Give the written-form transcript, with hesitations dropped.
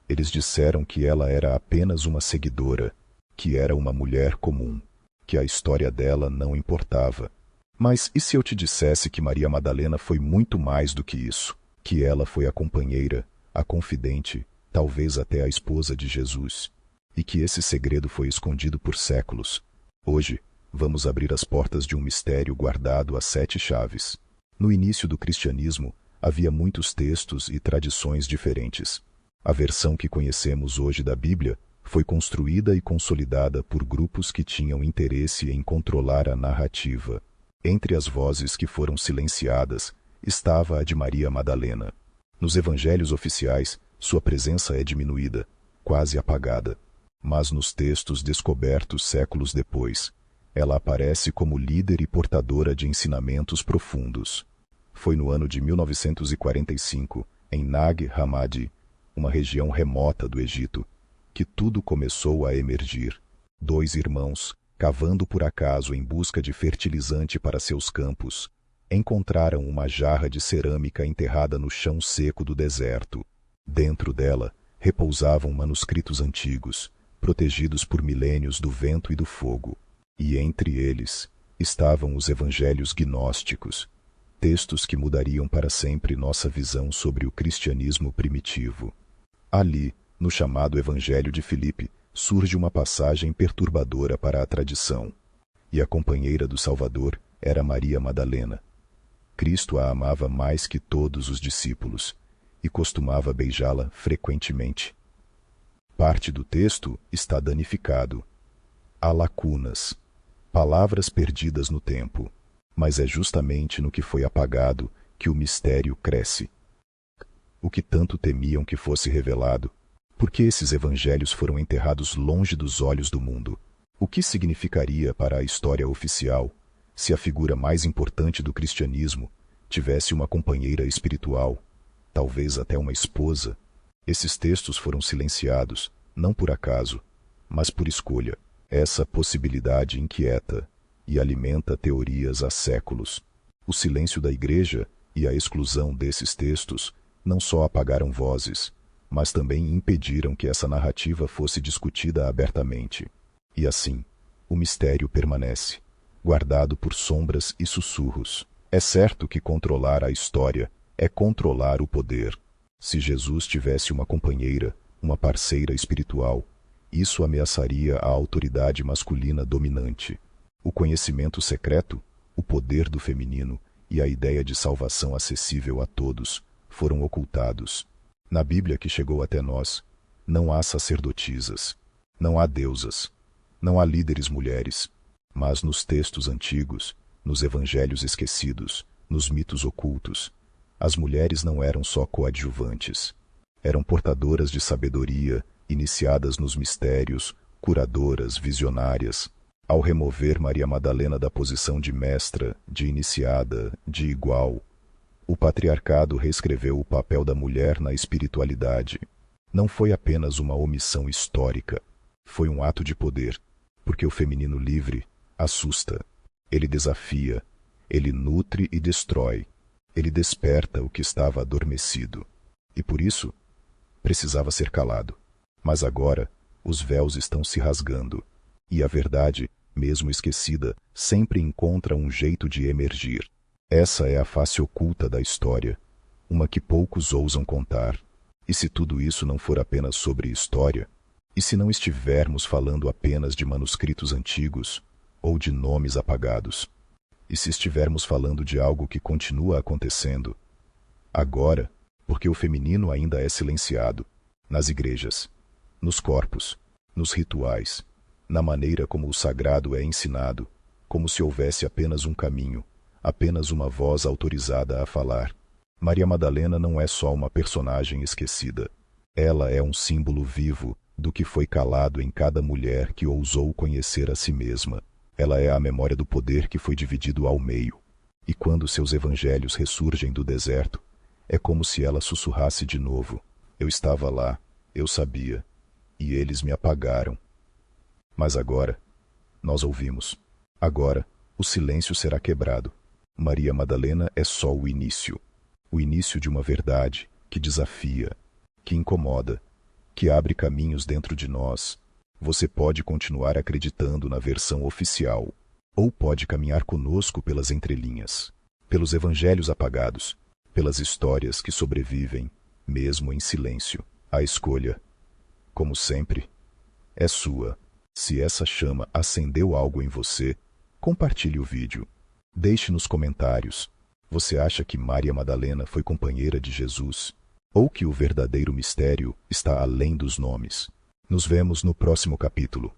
Eles disseram que ela era apenas uma seguidora, que era uma mulher comum, que a história dela não importava. Mas e se eu te dissesse que Maria Madalena foi muito mais do que isso? Que ela foi a companheira, a confidente, talvez até a esposa de Jesus, e que esse segredo foi escondido por séculos. Hoje, vamos abrir as portas de um mistério guardado a 7 chaves. No início do cristianismo, havia muitos textos e tradições diferentes. A versão que conhecemos hoje da Bíblia foi construída e consolidada por grupos que tinham interesse em controlar a narrativa. Entre as vozes que foram silenciadas estava a de Maria Madalena. Nos evangelhos oficiais, sua presença é diminuída, quase apagada. Mas nos textos descobertos séculos depois, ela aparece como líder e portadora de ensinamentos profundos. Foi no ano de 1945, em Nag Hammadi, uma região remota do Egito, que tudo começou a emergir. 2 irmãos, cavando por acaso em busca de fertilizante para seus campos, encontraram uma jarra de cerâmica enterrada no chão seco do deserto. Dentro dela, repousavam manuscritos antigos, protegidos por milênios do vento e do fogo. E entre eles estavam os evangelhos gnósticos, textos que mudariam para sempre nossa visão sobre o cristianismo primitivo. Ali, no chamado Evangelho de Filipe, surge uma passagem perturbadora para a tradição. E a companheira do Salvador era Maria Madalena. Cristo a amava mais que todos os discípulos e costumava beijá-la frequentemente. Parte do texto está danificado. Há lacunas, palavras perdidas no tempo, mas é justamente no que foi apagado que o mistério cresce. O que tanto temiam que fosse revelado, porque esses evangelhos foram enterrados longe dos olhos do mundo. O que significaria para a história oficial se a figura mais importante do cristianismo tivesse uma companheira espiritual, talvez até uma esposa? Esses textos foram silenciados, não por acaso, mas por escolha. Essa possibilidade inquieta e alimenta teorias há séculos. O silêncio da Igreja e a exclusão desses textos não só apagaram vozes, mas também impediram que essa narrativa fosse discutida abertamente. E assim, o mistério permanece, guardado por sombras e sussurros. É certo que controlar a história é controlar o poder. Se Jesus tivesse uma companheira, uma parceira espiritual, isso ameaçaria a autoridade masculina dominante. O conhecimento secreto, o poder do feminino e a ideia de salvação acessível a todos foram ocultados. Na Bíblia que chegou até nós, não há sacerdotisas, não há deusas, não há líderes mulheres, mas nos textos antigos, nos evangelhos esquecidos, nos mitos ocultos, as mulheres não eram só coadjuvantes, eram portadoras de sabedoria, iniciadas nos mistérios, curadoras, visionárias. Ao remover Maria Madalena da posição de mestra, de iniciada, de igual, o patriarcado reescreveu o papel da mulher na espiritualidade. Não foi apenas uma omissão histórica, foi um ato de poder, porque o feminino livre assusta, ele desafia, ele nutre e destrói, ele desperta o que estava adormecido. E por isso, precisava ser calado. Mas agora, os véus estão se rasgando, e a verdade, mesmo esquecida, sempre encontra um jeito de emergir. Essa é a face oculta da história, uma que poucos ousam contar. E se tudo isso não for apenas sobre história? E se não estivermos falando apenas de manuscritos antigos ou de nomes apagados? E se estivermos falando de algo que continua acontecendo agora, porque o feminino ainda é silenciado, nas igrejas, nos corpos, nos rituais, na maneira como o sagrado é ensinado, como se houvesse apenas um caminho, apenas uma voz autorizada a falar. Maria Madalena não é só uma personagem esquecida. Ela é um símbolo vivo do que foi calado em cada mulher que ousou conhecer a si mesma. Ela é a memória do poder que foi dividido ao meio. E quando seus evangelhos ressurgem do deserto, é como se ela sussurrasse de novo: eu estava lá, eu sabia, e eles me apagaram. Mas agora, nós ouvimos. Agora, o silêncio será quebrado. Maria Madalena é só o início de uma verdade que desafia, que incomoda, que abre caminhos dentro de nós, você pode continuar acreditando na versão oficial, ou pode caminhar conosco pelas entrelinhas, pelos evangelhos apagados, pelas histórias que sobrevivem, mesmo em silêncio. A escolha, como sempre, é sua. Se essa chama acendeu algo em você, compartilhe o vídeo. Deixe nos comentários. Você acha que Maria Madalena foi companheira de Jesus? Ou que o verdadeiro mistério está além dos nomes? Nos vemos no próximo capítulo.